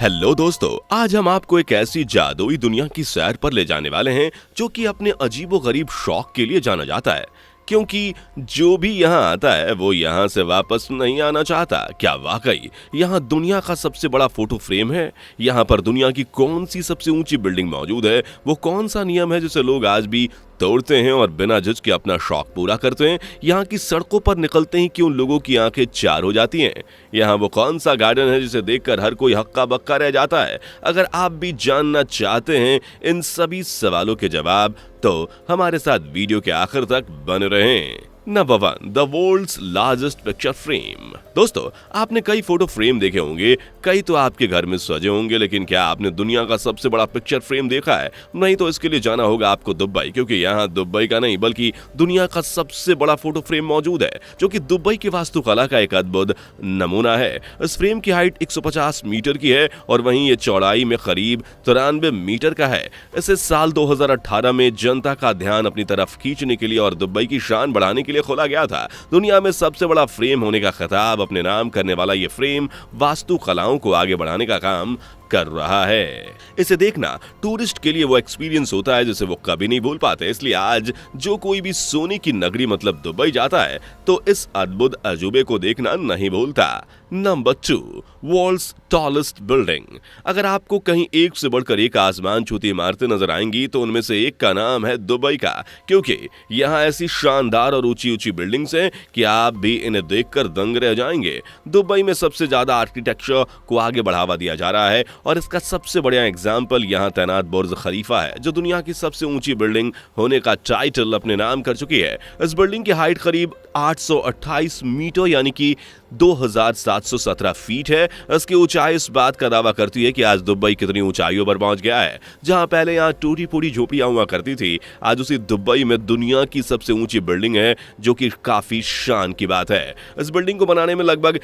Hello दोस्तों, आज हम आपको एक ऐसी जादुई दुनिया की सैर पर ले जाने वाले हैं जो कि अपने अजीबोगरीब शौक के लिए जाना जाता है। क्योंकि जो भी यहाँ आता है वो यहाँ से वापस नहीं आना चाहता। क्या वाकई यहाँ दुनिया का सबसे बड़ा फोटो फ्रेम है? यहाँ पर दुनिया की कौन सी सबसे ऊंची बिल्डिंग मौजूद है? वो कौन सा नियम है जिसे लोग आज भी तोड़ते हैं और बिना झिझके अपना शौक पूरा करते हैं? यहाँ की सड़कों पर निकलते ही क्यों लोगों की आंखें चार हो जाती हैं? यहाँ वो कौन सा गार्डन है जिसे देखकर हर कोई हक्का बक्का रह जाता है? अगर आप भी जानना चाहते हैं इन सभी सवालों के जवाब, तो हमारे साथ वीडियो के आखिर तक बने रहें। Number 1, the world's largest picture frame. दोस्तों, आपने कई फोटो फ्रेम देखे होंगे, कई तो आपके घर में सजे होंगे, लेकिन क्या आपने दुनिया का सबसे बड़ा पिक्चर फ्रेम देखा है? नहीं तो इसके लिए जाना होगा आपको दुबई, क्योंकि यहाँ दुबई का नहीं बल्कि दुनिया का सबसे बड़ा फोटो फ्रेम मौजूद है, जो कि दुबई की वास्तुकला का एक अद्भुत नमूना है। इस फ्रेम की हाइट 150 मीटर की है और वहीं ये चौड़ाई में करीब 93 मीटर का है। इसे साल 2018 में जनता का ध्यान अपनी तरफ खींचने के लिए और दुबई की शान बढ़ाने के लिए खोला गया था। दुनिया में सबसे बड़ा फ्रेम होने का खिताब अपने नाम करने वाला ये फ्रेम वास्तुकलाओं को आगे बढ़ाने का काम कर रहा है। इसे देखना टूरिस्ट के लिए वो एक्सपीरियंस होता है जिसे वो कभी नहीं भूल पाते। इसलिए आज जो कोई भी सोने की नगरी मतलब दुबई जाता है तो इस अद्भुत अजूबे को देखना नहीं भूलता। Number 2, world's tallest building. अगर आपको कहीं एक से बढ़कर एक आसमान छूती इमारतें नजर आएंगी तो उनमें से एक का नाम है दुबई का, क्योंकि यहाँ ऐसी शानदार और ऊंची ऊंची बिल्डिंग्स हैं कि आप भी इन्हें देखकर दंग रह जाएंगे। दुबई में सबसे ज्यादा आर्किटेक्चर को आगे बढ़ावा दिया जा रहा है और इसका सबसे बढ़िया एग्जाम्पल यहाँ तैनात बुर्ज खलीफा है, जो दुनिया की सबसे ऊंची बिल्डिंग होने का टाइटल अपने नाम कर चुकी है। इस बिल्डिंग की हाइट करीब 828 मीटर यानी कि 2717 फीट है। इसकी ऊंचाई इस बात का दावा करती है कि आज दुबई कितनी ऊंचाइयों पर पहुंच गया है। जहां पहले यहाँ टूटी फूटी झोपड़ियां हुआ करती थी, आज उसी दुबई में दुनिया की सबसे ऊंची बिल्डिंग है, जो कि काफी शान की बात है। इस बिल्डिंग को बनाने में लगभग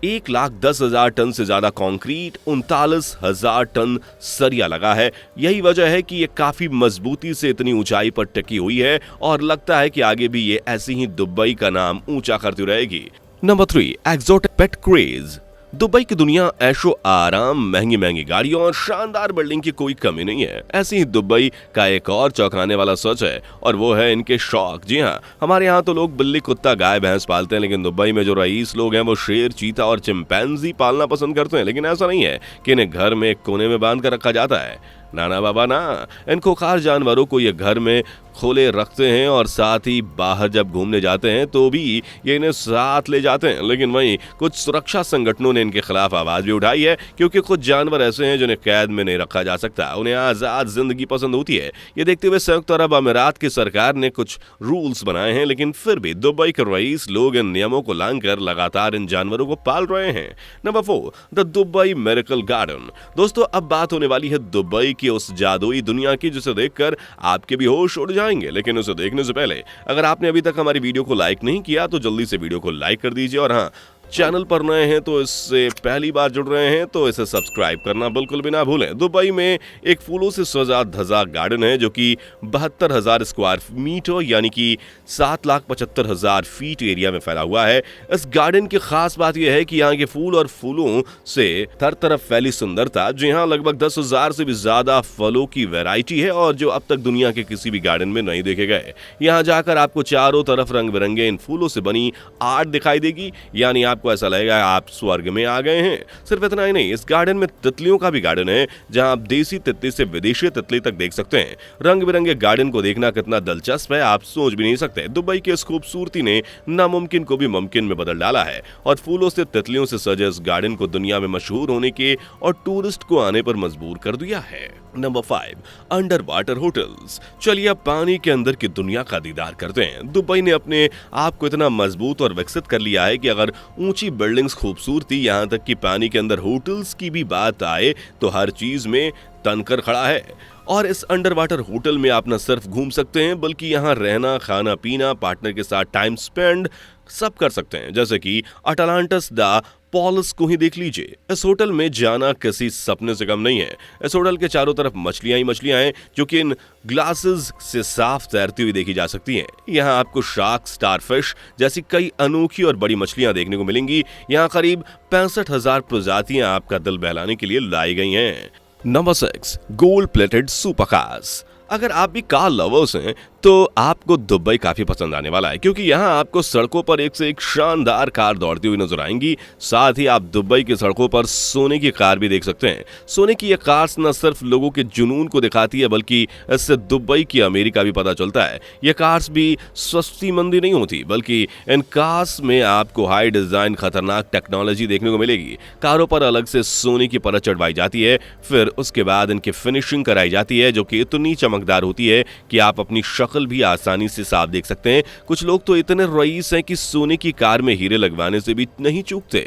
1,10,000 टन से ज्यादा कंक्रीट, 39,000 टन सरिया लगा है। यही वजह है कि ये काफी मजबूती से इतनी ऊंचाई पर टिकी हुई है और लगता है कि आगे भी ये ऐसी ही दुबई का नाम ऊंचा करती रहेगी। नंबर 3, एक्सोटिक पेट क्रेज। दुबई की दुनिया ऐशो आराम, महंगी महंगी गाड़ियों और शानदार बिल्डिंग की कोई कमी नहीं है। ऐसी ही दुबई का एक और चौंकाने वाला सच है और वो है इनके शौक। जी हाँ, हमारे यहाँ तो लोग बिल्ली, कुत्ता, गाय, भैंस पालते हैं, लेकिन दुबई में जो रईस लोग हैं वो शेर, चीता और चिंपैंजी पालना पसंद करते हैं। लेकिन ऐसा नहीं है कि इन्हें घर में एक कोने में बांध कर रखा जाता है। ना बाबा ना, इन खुंखार जानवरों को ये घर में खोले रखते हैं और साथ ही बाहर जब घूमने जाते हैं तो भी ये इन्हें साथ ले जाते हैं। लेकिन वहीं कुछ सुरक्षा संगठनों ने इनके खिलाफ आवाज भी उठाई है, क्योंकि कुछ जानवर ऐसे हैं जिन्हें कैद में नहीं रखा जा सकता, उन्हें आजाद जिंदगी पसंद होती है। ये देखते हुए संयुक्त अरब अमीरात की सरकार ने कुछ रूल्स बनाए हैं, लेकिन फिर भी दुबई के रईस लोग इन नियमों को लांघकर लगातार इन जानवरों को पाल रहे हैं। Number 4, the Dubai miracle garden. दोस्तों, अब बात होने वाली है दुबई की उस जादुई दुनिया की जिसे देखकर आपके भी होश उड़ जाएंगे। लेकिन उसे देखने से पहले अगर आपने अभी तक हमारी वीडियो को लाइक नहीं किया तो जल्दी से वीडियो को लाइक कर दीजिए, और हाँ, चैनल पर नए हैं तो इससे पहली बार जुड़ रहे हैं तो इसे सब्सक्राइब करना बिल्कुल भी ना भूलें। दुबई में एक फूलों से सजा धजा गार्डन है जो कि 72,000 स्क्वायर मीटर यानी कि 7,75,000 फीट एरिया में फैला हुआ है। इस गार्डन की खास बात यह है कि यहाँ के फूल और फूलों से हर तरफ फैली सुंदरता, जो यहाँ लगभग 10,000 से भी ज्यादा फलों की वैरायटी है और जो अब तक दुनिया के किसी भी गार्डन में नहीं देखे गए। यहाँ जाकर आपको चारों तरफ रंग बिरंगे इन फूलों से बनी आर्ट दिखाई देगी, यानी आपको ऐसा लगेगा आप स्वर्ग में आ गए हैं। सिर्फ इतना ही नहीं, इस गार्डन में तितलियों का भी गार्डन है, जहां आप देसी तितली से विदेशी तितली तक देख सकते हैं। रंग बिरंगे गार्डन को देखना कितना दिलचस्प है आप सोच भी नहीं सकते। दुबई की इस खूबसूरती ने नामुमकिन को भी मुमकिन में बदल डाला है और फूलों से तितलियों से सजे इस गार्डन को दुनिया में मशहूर होने के और टूरिस्ट को आने पर मजबूर कर दिया है। Number 5, under water hotels. चलिए अब पानी के अंदर की दुनिया का दीदार करते हैं। दुबई ने अपने आप को इतना मजबूत और विकसित कर लिया है कि अगर ऊंची बिल्डिंग्स, खूबसूरती, यहाँ तक कि पानी के अंदर होटल्स की भी बात आए तो हर चीज में तनकर खड़ा है। और इस अंडर वाटर होटल में आप न सिर्फ घूम सकते हैं बल्कि यहाँ रहना, खाना पीना, पार्टनर के साथ टाइम स्पेंड सब कर सकते हैं। जैसे कि अटलांटिस द पॉलस को ही देख लीजिए। इस होटल में जाना किसी सपने से कम नहीं है। इस होटल के चारों तरफ मछलियां ही मछलियां हैं जो कि इन ग्लासेस से साफ तैरती हुई देखी जा सकती हैं। यहाँ आपको शार्क, स्टारफिश जैसी कई अनोखी और बड़ी मछलियां देखने को मिलेंगी। यहाँ करीब 65,000 प्रजातियां आपका दिल बहलाने के लिए लाई गई हैं। Number 6, gold plated super cars. अगर आप भी कार लवर्स हैं तो आपको दुबई काफी पसंद आने वाला है, क्योंकि यहाँ आपको सड़कों पर एक से एक शानदार कार दौड़ती हुई नजर आएंगी। साथ ही आप दुबई की सड़कों पर सोने की कार भी देख सकते हैं। सोने की ये कार्स न सिर्फ लोगों के जुनून को दिखाती है, बल्कि इससे दुबई की अमीरी का भी पता चलता है। ये कार्स भी सस्ती मंदी नहीं होती, बल्कि इन कार्स में आपको हाई डिजाइन, खतरनाक टेक्नोलॉजी देखने को मिलेगी। कारों पर अलग से सोने की परत चढ़वाई जाती है, फिर उसके बाद इनकी फिनिशिंग कराई जाती है, जो कि इतनी चमकदार होती है कि आप अपनी शक्ल भी आसानी से साफ देख सकते हैं। कुछ लोग तो इतने रईस हैं कि सोने की कार में हीरे लगवाने से भी नहीं चूकते।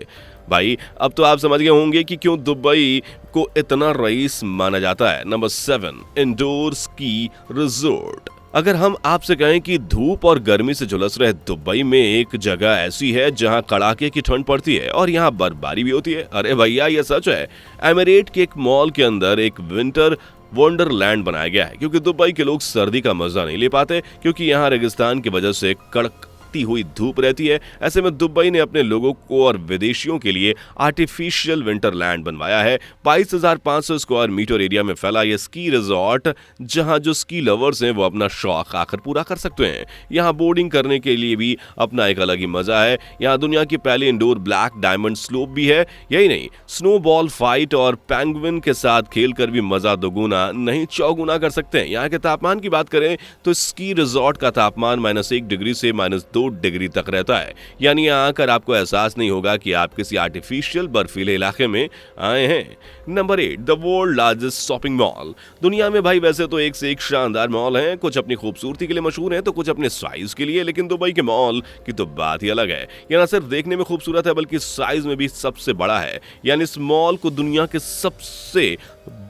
भाई, अब तो आप समझ गए होंगे कि क्यों दुबई को इतना रईस माना जाता है। Number 7, indoor ski resort. अगर हम आपसे कहें कि धूप और गर्मी से झुलस रहे दुबई में एक जगह ऐसी है जहां कड़ाके की ठंड पड़ती है और यहां बर्फबारी भी होती है, अरे भैया ये सच है। एमिरेट के एक मॉल के अंदर एक विंटर वंडरलैंड बनाया गया है, क्योंकि दुबई के लोग सर्दी का मजा नहीं ले पाते, क्योंकि यहाँ रेगिस्तान की वजह से कड़कती हुई धूप रहती है। ऐसे में दुबई ने अपने लोगों को और विदेशियों के लिए आर्टिफिशियल विंटरलैंड बनवाया है। 22,500 स्क्वायर मीटर एरिया में फैला यह स्की रिजॉर्ट, जहां जो स्की लवर्स हैं वो अपना शौक आकर पूरा कर सकते हैं। यहाँ बोर्डिंग करने के लिए भी अपना एक अलग ही मजा है। यहाँ दुनिया की पहली इंडोर ब्लैक डायमंड स्लोप भी है। यही नहीं, स्नोबॉल फाइट और पेंगुइन के साथ खेलकर भी मजा दोगुना नहीं चौगुना कर सकते हैं। यहाँ के तापमान की बात करें तो स्की रिजॉर्ट का तापमान -1 डिग्री से -2 डिग्री तक रहता है। यानी यहाँ आकर आपको एहसास नहीं होगा कि आप किसी आर्टिफिशियल बर्फीले इलाके में आए हैं। Number 8, the world largest shopping mall. दुनिया में भाई वैसे तो एक से एक शानदार मॉल हैं, कुछ अपनी खूबसूरती के लिए मशहूर हैं तो कुछ अपने साइज के लिए, लेकिन दुबई के मॉल की तो बात ही अलग है। यह न सिर्फ देखने में खूबसूरत है बल्कि साइज में भी सबसे बड़ा है। यानी इस मॉल को दुनिया के सबसे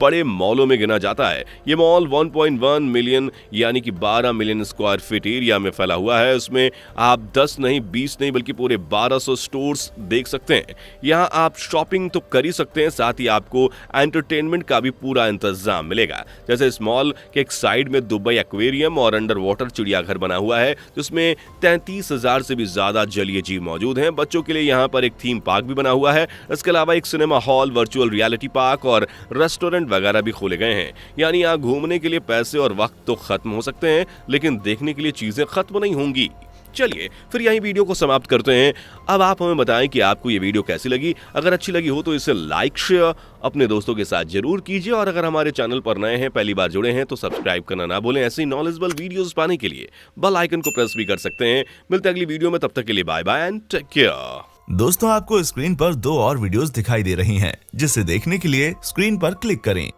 बड़े मॉलों में गिना जाता है। ये मॉल 1.1 मिलियन यानी कि 12 मिलियन स्क्वायर फीट एरिया में फैला हुआ है। उसमें आप 10 नहीं, 20 नहीं, बल्कि पूरे 1200 स्टोर्स देख सकते हैं। यहाँ आप शॉपिंग तो कर ही सकते हैं, साथ ही आपको एंटरटेनमेंट का भी पूरा इंतजाम मिलेगा। जैसे इस मॉल के एक साइड में दुबई एक्वेरियम और अंडर वाटर चिड़ियाघर बना हुआ है, जिसमें 33,000 से भी ज्यादा जलीय जीव मौजूद हैं। बच्चों के लिए यहाँ पर एक थीम पार्क भी बना हुआ है। इसके अलावा एक cinema hall, virtual reality park और रेस्टोरेंट वगैरह भी खोले गए हैं। यानी यहाँ घूमने के लिए पैसे और वक्त तो खत्म हो सकते हैं, लेकिन देखने के लिए चीजें खत्म नहीं होंगी। चलिए फिर यहीं वीडियो को समाप्त करते हैं। अब आप हमें बताएं कि आपको ये वीडियो कैसी लगी। अगर अच्छी लगी हो तो इसे लाइक, शेयर अपने दोस्तों के साथ जरूर कीजिए, और अगर हमारे चैनल पर नए हैं, पहली बार जुड़े हैं, तो सब्सक्राइब करना ना भूलें। ऐसे ही नॉलेजेबल वीडियोस पाने के लिए बेल आइकन को प्रेस भी कर सकते हैं। मिलते हैं अगली वीडियो में, तब तक के लिए bye bye and take care. दोस्तों, आपको स्क्रीन पर 2 और वीडियोस दिखाई दे रही हैं, जिसे देखने के लिए स्क्रीन पर क्लिक करें।